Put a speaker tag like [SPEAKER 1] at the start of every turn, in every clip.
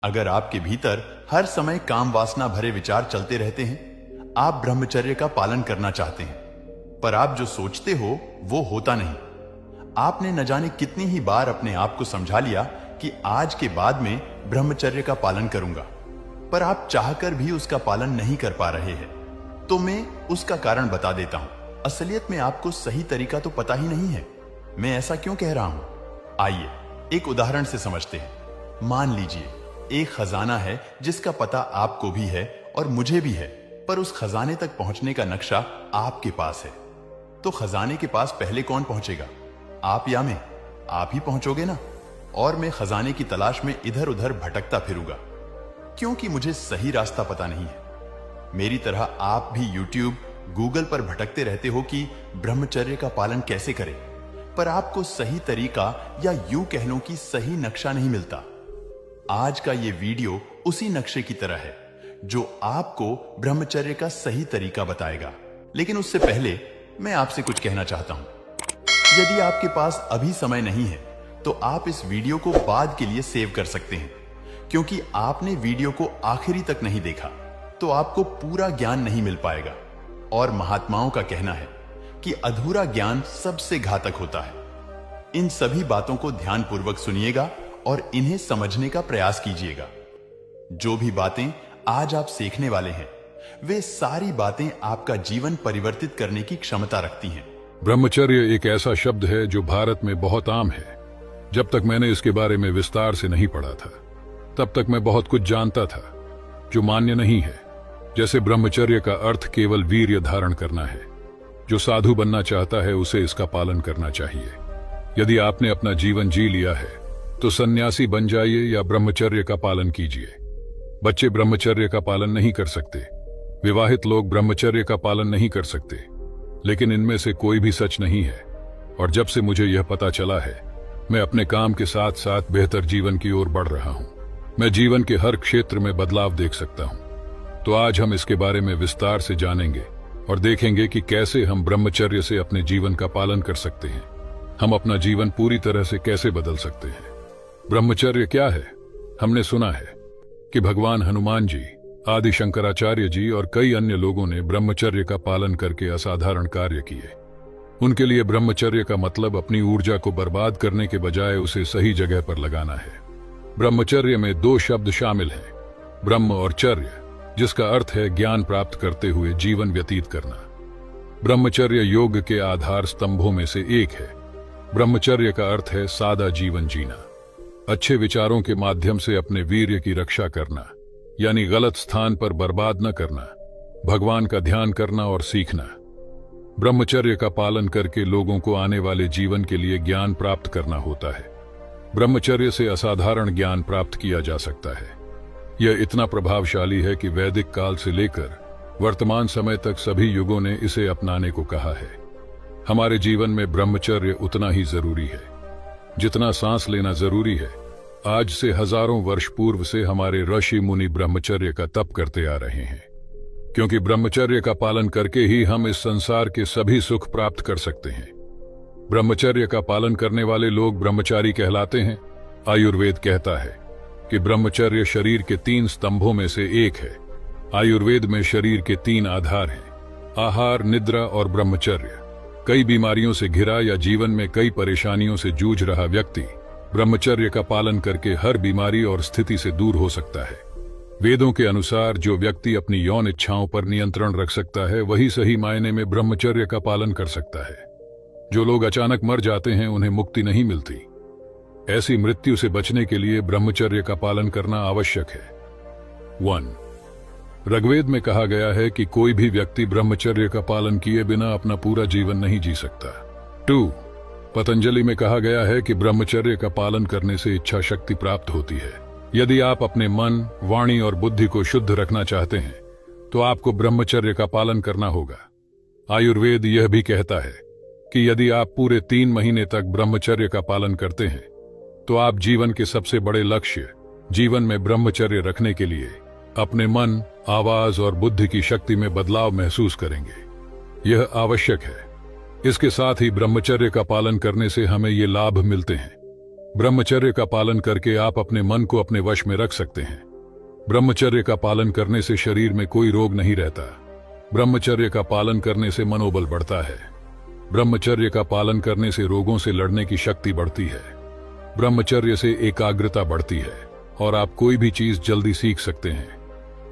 [SPEAKER 1] अगर आपके भीतर हर समय काम वासना भरे विचार चलते रहते हैं, आप ब्रह्मचर्य का पालन करना चाहते हैं, पर आप जो सोचते हो वो होता नहीं। आपने न जाने कितनी ही बार अपने आप को समझा लिया कि आज के बाद में ब्रह्मचर्य का पालन करूंगा, पर आप चाहकर भी उसका पालन नहीं कर पा रहे हैं। तो मैं उसका कारण बता देता हूं। असलियत में आपको सही तरीका तो पता ही नहीं है। मैं ऐसा क्यों कह रहा हूं, आइए एक उदाहरण से समझते हैं। मान लीजिए एक खजाना है जिसका पता आपको भी है और मुझे भी है, पर उस खजाने तक पहुंचने का नक्शा आपके पास है। तो खजाने के पास पहले कौन पहुंचेगा, आप या मैं? आप ही पहुंचोगे ना। और मैं खजाने की तलाश में इधर उधर भटकता फिरूंगा, क्योंकि मुझे सही रास्ता पता नहीं है। मेरी तरह आप भी यूट्यूब, गूगल पर भटकते रहते हो कि ब्रह्मचर्य का पालन कैसे करें, पर आपको सही तरीका या यूं कह लो कि सही नक्शा नहीं मिलता। आज का ये वीडियो उसी नक्शे की तरह है जो आपको ब्रह्मचर्य का सही तरीका बताएगा। लेकिन उससे पहले मैं आपसे कुछ कहना चाहता हूं। यदि आपके पास अभी समय नहीं है तो आप इस वीडियो को बाद के लिए सेव कर सकते हैं, क्योंकि आपने वीडियो को आखिरी तक नहीं देखा तो आपको पूरा ज्ञान नहीं मिल पाएगा। और महात्माओं का कहना है कि अधूरा ज्ञान सबसे घातक होता है। इन सभी बातों को ध्यानपूर्वक सुनिएगा और इन्हें समझने का प्रयास कीजिएगा। जो भी बातें आज आप सीखने वाले हैं, वे सारी बातें आपका जीवन परिवर्तित करने की क्षमता रखती हैं।
[SPEAKER 2] ब्रह्मचर्य एक ऐसा शब्द है जो भारत में बहुत आम है। जब तक मैंने इसके बारे में विस्तार से नहीं पढ़ा था, तब तक मैं बहुत कुछ जानता था जो मान्य नहीं है। जैसे ब्रह्मचर्य का अर्थ केवल वीर्य धारण करना है। जो साधु बनना चाहता है उसे इसका पालन करना चाहिए। यदि आपने अपना जीवन जी लिया है तो सन्यासी बन जाइए या ब्रह्मचर्य का पालन कीजिए। बच्चे ब्रह्मचर्य का पालन नहीं कर सकते, विवाहित लोग ब्रह्मचर्य का पालन नहीं कर सकते, लेकिन इनमें से कोई भी सच नहीं है। और जब से मुझे यह पता चला है, मैं अपने काम के साथ साथ बेहतर जीवन की ओर बढ़ रहा हूं। मैं जीवन के हर क्षेत्र में बदलाव देख सकता हूं। तो आज हम इसके बारे में विस्तार से जानेंगे और देखेंगे कि कैसे हम ब्रह्मचर्य से अपने जीवन का पालन कर सकते हैं। हम अपना जीवन पूरी तरह से कैसे बदल सकते हैं। ब्रह्मचर्य क्या है? हमने सुना है कि भगवान हनुमान जी, आदि शंकराचार्य जी और कई अन्य लोगों ने ब्रह्मचर्य का पालन करके असाधारण कार्य किए। उनके लिए ब्रह्मचर्य का मतलब अपनी ऊर्जा को बर्बाद करने के बजाय उसे सही जगह पर लगाना है। ब्रह्मचर्य में दो शब्द शामिल हैं, ब्रह्म और चर्य, जिसका अर्थ है ज्ञान प्राप्त करते हुए जीवन व्यतीत करना। ब्रह्मचर्य योग के आधार स्तंभों में से एक है। ब्रह्मचर्य का अर्थ है सादा जीवन जीना, अच्छे विचारों के माध्यम से अपने वीर्य की रक्षा करना, यानी गलत स्थान पर बर्बाद न करना, भगवान का ध्यान करना और सीखना। ब्रह्मचर्य का पालन करके लोगों को आने वाले जीवन के लिए ज्ञान प्राप्त करना होता है। ब्रह्मचर्य से असाधारण ज्ञान प्राप्त किया जा सकता है। यह इतना प्रभावशाली है कि वैदिक काल से लेकर वर्तमान समय तक सभी युगों ने इसे अपनाने को कहा है। हमारे जीवन में ब्रह्मचर्य उतना ही जरूरी है जितना सांस लेना जरूरी है। आज से हजारों वर्ष पूर्व से हमारे ऋषि मुनि ब्रह्मचर्य का तप करते आ रहे हैं, क्योंकि ब्रह्मचर्य का पालन करके ही हम इस संसार के सभी सुख प्राप्त कर सकते हैं। ब्रह्मचर्य का पालन करने वाले लोग ब्रह्मचारी कहलाते हैं। आयुर्वेद कहता है कि ब्रह्मचर्य शरीर के 3 स्तंभों में से एक है। आयुर्वेद में शरीर के 3 आधार हैं, आहार, निद्रा और ब्रह्मचर्य। कई बीमारियों से घिरा या जीवन में कई परेशानियों से जूझ रहा व्यक्ति ब्रह्मचर्य का पालन करके हर बीमारी और स्थिति से दूर हो सकता है। वेदों के अनुसार जो व्यक्ति अपनी यौन इच्छाओं पर नियंत्रण रख सकता है, वही सही मायने में ब्रह्मचर्य का पालन कर सकता है। जो लोग अचानक मर जाते हैं, उन्हें मुक्ति नहीं मिलती। ऐसी मृत्यु से बचने के लिए ब्रह्मचर्य का पालन करना आवश्यक है। 1. ऋग्वेद में कहा गया है कि कोई भी व्यक्ति ब्रह्मचर्य का पालन किए बिना अपना पूरा जीवन नहीं जी सकता। 2. पतंजलि में कहा गया है कि ब्रह्मचर्य का पालन करने से इच्छा शक्ति प्राप्त होती है। यदि आप अपने मन, वाणी और बुद्धि को शुद्ध रखना चाहते हैं तो आपको ब्रह्मचर्य का पालन करना होगा। आयुर्वेद यह भी कहता है कि यदि आप पूरे 3 महीने तक ब्रह्मचर्य का पालन करते हैं तो आप जीवन के सबसे बड़े लक्ष्य, जीवन में ब्रह्मचर्य रखने के लिए अपने मन, आवाज और बुद्धि की शक्ति में बदलाव महसूस करेंगे। यह आवश्यक है। इसके साथ ही ब्रह्मचर्य का पालन करने से हमें ये लाभ मिलते हैं। ब्रह्मचर्य का पालन करके आप अपने मन को अपने वश में रख सकते हैं। ब्रह्मचर्य का पालन करने से शरीर में कोई रोग नहीं रहता। ब्रह्मचर्य का पालन करने से मनोबल बढ़ता है। ब्रह्मचर्य का पालन करने से रोगों से लड़ने की शक्ति बढ़ती है। ब्रह्मचर्य से एकाग्रता बढ़ती है और आप कोई भी चीज जल्दी सीख सकते हैं।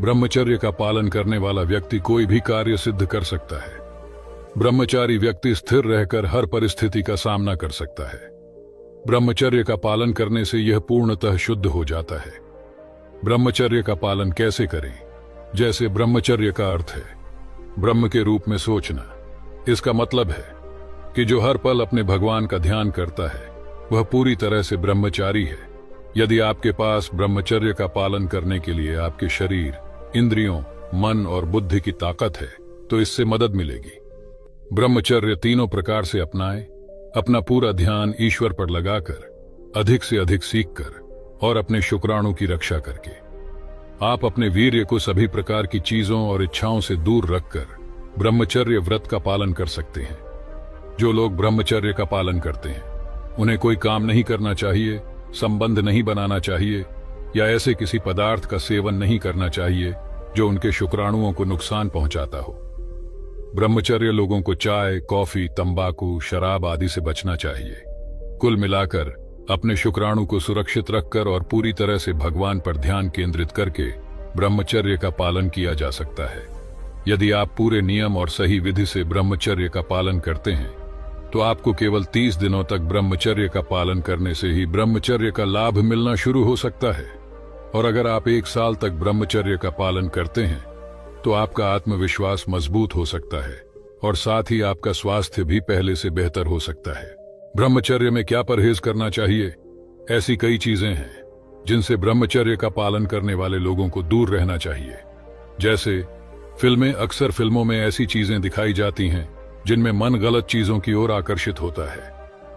[SPEAKER 2] ब्रह्मचर्य का पालन करने वाला व्यक्ति कोई भी कार्य सिद्ध कर सकता है। ब्रह्मचारी व्यक्ति स्थिर रहकर हर परिस्थिति का सामना कर सकता है। ब्रह्मचर्य का पालन करने से यह पूर्णतः शुद्ध हो जाता है। ब्रह्मचर्य का पालन कैसे करें? जैसे ब्रह्मचर्य का अर्थ है ब्रह्म के रूप में सोचना। इसका मतलब है कि जो हर पल अपने भगवान का ध्यान करता है वह पूरी तरह से ब्रह्मचारी है। यदि आपके पास ब्रह्मचर्य का पालन करने के लिए आपके शरीर, इंद्रियों, मन और बुद्धि की ताकत है तो इससे मदद मिलेगी। ब्रह्मचर्य तीनों प्रकार से अपनाएं। अपना पूरा ध्यान ईश्वर पर लगाकर, अधिक से अधिक सीखकर और अपने शुक्राणु की रक्षा करके आप अपने वीर्य को सभी प्रकार की चीजों और इच्छाओं से दूर रखकर ब्रह्मचर्य व्रत का पालन कर सकते हैं। जो लोग ब्रह्मचर्य का पालन करते हैं उन्हें कोई काम नहीं करना चाहिए, संबंध नहीं बनाना चाहिए या ऐसे किसी पदार्थ का सेवन नहीं करना चाहिए जो उनके शुक्राणुओं को नुकसान पहुंचाता हो। ब्रह्मचर्य लोगों को चाय, कॉफी, तंबाकू, शराब आदि से बचना चाहिए। कुल मिलाकर अपने शुक्राणु को सुरक्षित रखकर और पूरी तरह से भगवान पर ध्यान केंद्रित करके ब्रह्मचर्य का पालन किया जा सकता है। यदि आप पूरे नियम और सही विधि से ब्रह्मचर्य का पालन करते हैं तो आपको केवल 30 दिनों तक ब्रह्मचर्य का पालन करने से ही ब्रह्मचर्य का लाभ मिलना शुरू हो सकता है। और अगर आप 1 साल तक ब्रह्मचर्य का पालन करते हैं तो आपका आत्मविश्वास मजबूत हो सकता है और साथ ही आपका स्वास्थ्य भी पहले से बेहतर हो सकता है। ब्रह्मचर्य में क्या परहेज करना चाहिए? ऐसी कई चीजें हैं जिनसे ब्रह्मचर्य का पालन करने वाले लोगों को दूर रहना चाहिए। जैसे अक्सर फिल्मों में ऐसी चीजें दिखाई जाती हैं जिनमें मन गलत चीजों की ओर आकर्षित होता है।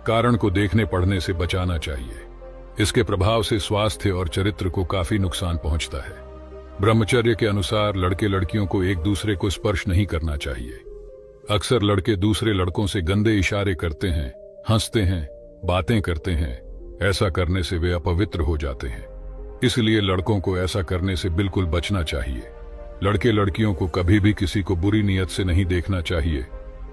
[SPEAKER 2] कारण को देखने पढ़ने से बचाना चाहिए। इसके प्रभाव से स्वास्थ्य और चरित्र को काफी नुकसान पहुंचता है। ब्रह्मचर्य के अनुसार लड़के लड़कियों को एक दूसरे को स्पर्श नहीं करना चाहिए। अक्सर लड़के दूसरे लड़कों से गंदे इशारे करते हैं, हंसते हैं, बातें करते हैं। ऐसा करने से वे अपवित्र हो जाते हैं। इसलिए लड़कों को ऐसा करने से बिल्कुल बचना चाहिए। लड़के लड़कियों को कभी भी किसी को बुरी नीयत से नहीं देखना चाहिए,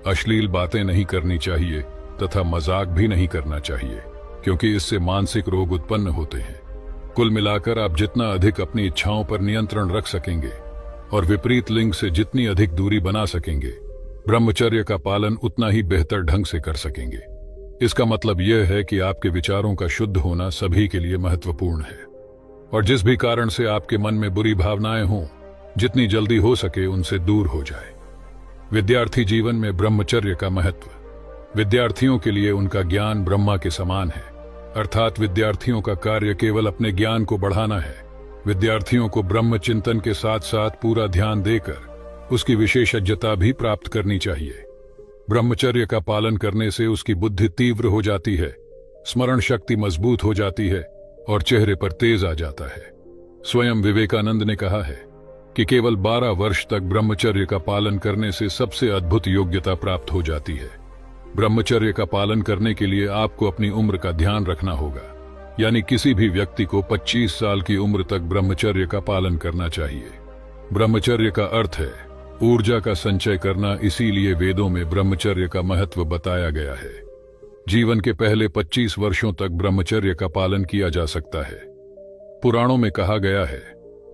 [SPEAKER 2] अश्लील बातें नहीं करनी चाहिए तथा मजाक भी नहीं करना चाहिए, क्योंकि इससे मानसिक रोग उत्पन्न होते हैं। कुल मिलाकर आप जितना अधिक अपनी इच्छाओं पर नियंत्रण रख सकेंगे और विपरीत लिंग से जितनी अधिक दूरी बना सकेंगे, ब्रह्मचर्य का पालन उतना ही बेहतर ढंग से कर सकेंगे। इसका मतलब यह है कि आपके विचारों का शुद्ध होना सभी के लिए महत्वपूर्ण है और जिस भी कारण से आपके मन में बुरी भावनाएं हों, जितनी जल्दी हो सके उनसे दूर हो जाए। विद्यार्थी जीवन में ब्रह्मचर्य का महत्व। विद्यार्थियों के लिए उनका ज्ञान ब्रह्मा के समान है, अर्थात विद्यार्थियों का कार्य केवल अपने ज्ञान को बढ़ाना है। विद्यार्थियों को ब्रह्म चिंतन के साथ साथ पूरा ध्यान देकर उसकी विशेषज्ञता भी प्राप्त करनी चाहिए। ब्रह्मचर्य का पालन करने से उसकी बुद्धि तीव्र हो जाती है, स्मरण शक्ति मजबूत हो जाती है और चेहरे पर तेज आ जाता है। स्वयं विवेकानंद ने कहा है कि केवल 12 वर्ष तक ब्रह्मचर्य का पालन करने से सबसे अद्भुत योग्यता प्राप्त हो जाती है। ब्रह्मचर्य का पालन करने के लिए आपको अपनी उम्र का ध्यान रखना होगा, यानी किसी भी व्यक्ति को 25 साल की उम्र तक ब्रह्मचर्य का पालन करना चाहिए। ब्रह्मचर्य का अर्थ है ऊर्जा का संचय करना, इसीलिए वेदों में ब्रह्मचर्य का महत्व बताया गया है। जीवन के पहले 25 वर्षों तक ब्रह्मचर्य का पालन किया जा सकता है। पुराणों में कहा गया है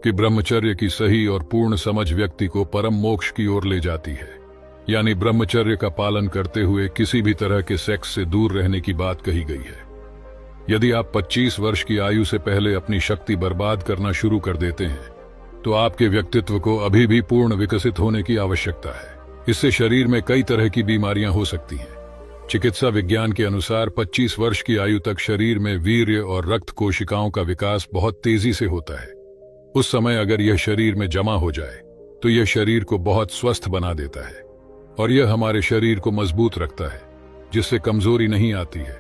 [SPEAKER 2] कि ब्रह्मचर्य की सही और पूर्ण समझ व्यक्ति को परम मोक्ष की ओर ले जाती है, यानी ब्रह्मचर्य का पालन करते हुए किसी भी तरह के सेक्स से दूर रहने की बात कही गई है। यदि आप 25 वर्ष की आयु से पहले अपनी शक्ति बर्बाद करना शुरू कर देते हैं तो आपके व्यक्तित्व को अभी भी पूर्ण विकसित होने की आवश्यकता है। इससे शरीर में कई तरह की बीमारियां हो सकती हैं। चिकित्सा विज्ञान के अनुसार 25 वर्ष की आयु तक शरीर में वीर्य और रक्त कोशिकाओं का विकास बहुत तेजी से होता है। उस समय अगर यह शरीर में जमा हो जाए तो यह शरीर को बहुत स्वस्थ बना देता है और यह हमारे शरीर को मजबूत रखता है, जिससे कमजोरी नहीं आती है।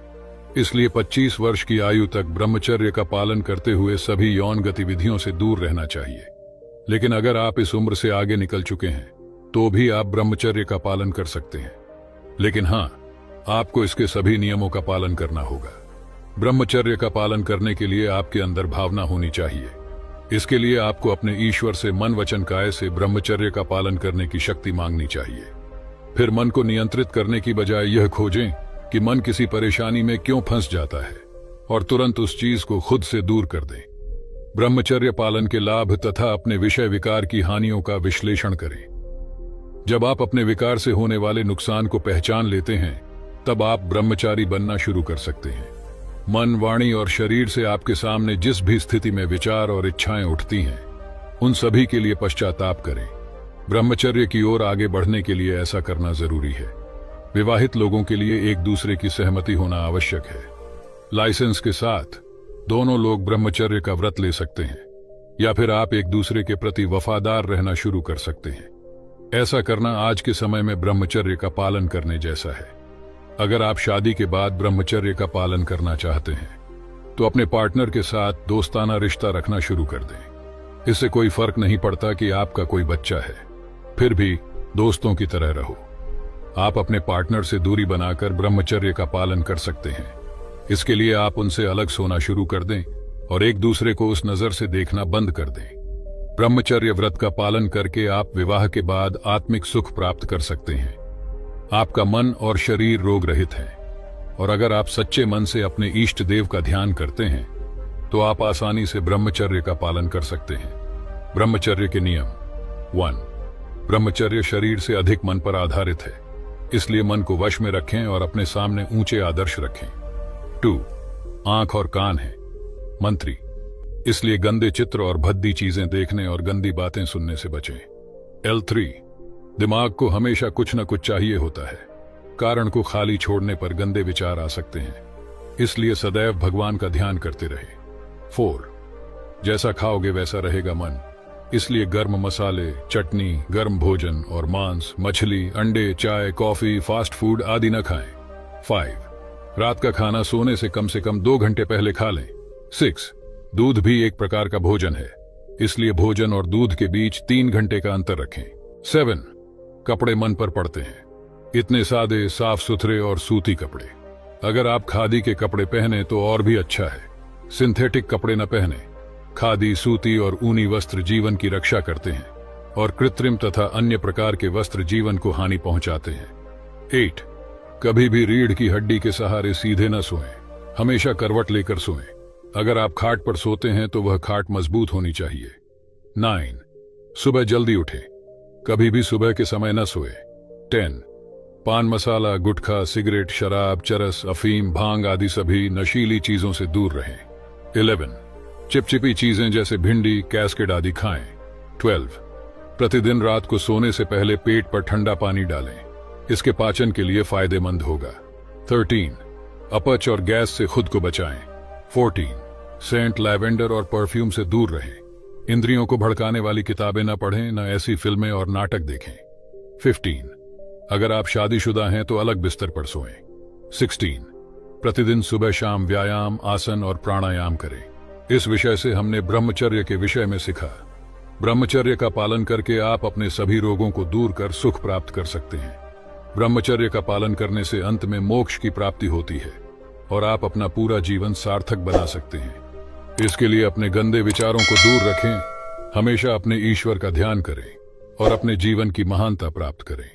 [SPEAKER 2] इसलिए 25 वर्ष की आयु तक ब्रह्मचर्य का पालन करते हुए सभी यौन गतिविधियों से दूर रहना चाहिए। लेकिन अगर आप इस उम्र से आगे निकल चुके हैं तो भी आप ब्रह्मचर्य का पालन कर सकते हैं, लेकिन हाँ, आपको इसके सभी नियमों का पालन करना होगा। ब्रह्मचर्य का पालन करने के लिए आपके अंदर भावना होनी चाहिए। इसके लिए आपको अपने ईश्वर से मन वचन काया से ब्रह्मचर्य का पालन करने की शक्ति मांगनी चाहिए। फिर मन को नियंत्रित करने की बजाय यह खोजें कि मन किसी परेशानी में क्यों फंस जाता है और तुरंत उस चीज को खुद से दूर कर दें। ब्रह्मचर्य पालन के लाभ तथा अपने विषय विकार की हानियों का विश्लेषण करें। जब आप अपने विकार से होने वाले नुकसान को पहचान लेते हैं, तब आप ब्रह्मचारी बनना शुरू कर सकते हैं। मन, वाणी और शरीर से आपके सामने जिस भी स्थिति में विचार और इच्छाएं उठती हैं, उन सभी के लिए पश्चाताप करें। ब्रह्मचर्य की ओर आगे बढ़ने के लिए ऐसा करना जरूरी है। विवाहित लोगों के लिए एक दूसरे की सहमति होना आवश्यक है। लाइसेंस के साथ दोनों लोग ब्रह्मचर्य का व्रत ले सकते हैं, या फिर आप एक दूसरे के प्रति वफादार रहना शुरू कर सकते हैं। ऐसा करना आज के समय में ब्रह्मचर्य का पालन करने जैसा है। अगर आप शादी के बाद ब्रह्मचर्य का पालन करना चाहते हैं, तो अपने पार्टनर के साथ दोस्ताना रिश्ता रखना शुरू कर दें। इससे कोई फर्क नहीं पड़ता कि आपका कोई बच्चा है, फिर भी दोस्तों की तरह रहो। आप अपने पार्टनर से दूरी बनाकर ब्रह्मचर्य का पालन कर सकते हैं। इसके लिए आप उनसे अलग सोना शुरू कर दें और एक दूसरे को उस नजर से देखना बंद कर दें। ब्रह्मचर्य व्रत का पालन करके आप विवाह के बाद आत्मिक सुख प्राप्त कर सकते हैं। आपका मन और शरीर रोग रहित है, और अगर आप सच्चे मन से अपने इष्ट देव का ध्यान करते हैं, तो आप आसानी से ब्रह्मचर्य का पालन कर सकते हैं। ब्रह्मचर्य के नियम 1. ब्रह्मचर्य शरीर से अधिक मन पर आधारित है, इसलिए मन को वश में रखें और अपने सामने ऊंचे आदर्श रखें। 2. आंख और कान है मंत्री, इसलिए गंदे चित्र और भद्दी चीजें देखने और गंदी बातें सुनने से बचें। L3. दिमाग को हमेशा कुछ न कुछ चाहिए होता है। कारण को खाली छोड़ने पर गंदे विचार आ सकते हैं, इसलिए सदैव भगवान का ध्यान करते रहें। 4. जैसा खाओगे वैसा रहेगा मन, इसलिए गर्म मसाले, चटनी, गर्म भोजन और मांस, मछली, अंडे, चाय, कॉफी, फास्ट फूड आदि न खाएं। 5. रात का खाना सोने से कम 2 घंटे पहले खा लें। 6. दूध भी एक प्रकार का भोजन है, इसलिए भोजन और दूध के बीच 3 घंटे का अंतर रखें। 7. कपड़े मन पर पड़ते हैं, इतने सादे, साफ सुथरे और सूती कपड़े। अगर आप खादी के कपड़े पहने तो और भी अच्छा है। सिंथेटिक कपड़े न पहने। खादी, सूती और ऊनी वस्त्र जीवन की रक्षा करते हैं, और कृत्रिम तथा अन्य प्रकार के वस्त्र जीवन को हानि पहुंचाते हैं। 8. कभी भी रीढ़ की हड्डी के सहारे सीधे न सोएं, हमेशा करवट लेकर सोएं। अगर आप खाट पर सोते हैं तो वह खाट मजबूत होनी चाहिए। 9. सुबह जल्दी उठें, कभी भी सुबह के समय न सोए। 10. पान मसाला, गुटखा, सिगरेट, शराब, चरस, अफीम, भांग आदि सभी नशीली चीजों से दूर रहें। 11. चिपचिपी चीजें जैसे भिंडी, कैस्केड आदि खाएं। 12. प्रतिदिन रात को सोने से पहले पेट पर ठंडा पानी डालें, इसके पाचन के लिए फायदेमंद होगा। 13. अपच और गैस से खुद को बचाएं। 14. सेंट, लैवेंडर और परफ्यूम से दूर रहें। इंद्रियों को भड़काने वाली किताबें न पढ़ें, न ऐसी फिल्में और नाटक देखें। 15. अगर आप शादीशुदा हैं तो अलग बिस्तर पर सोएं। 16. प्रतिदिन सुबह शाम व्यायाम, आसन और प्राणायाम करें। इस विषय से हमने ब्रह्मचर्य के विषय में सीखा। ब्रह्मचर्य का पालन करके आप अपने सभी रोगों को दूर कर सुख प्राप्त कर सकते हैं। ब्रह्मचर्य का पालन करने से अंत में मोक्ष की प्राप्ति होती है, और आप अपना पूरा जीवन सार्थक बना सकते हैं। इसके लिए अपने गंदे विचारों को दूर रखें, हमेशा अपने ईश्वर का ध्यान करें और अपने जीवन की महानता प्राप्त करें।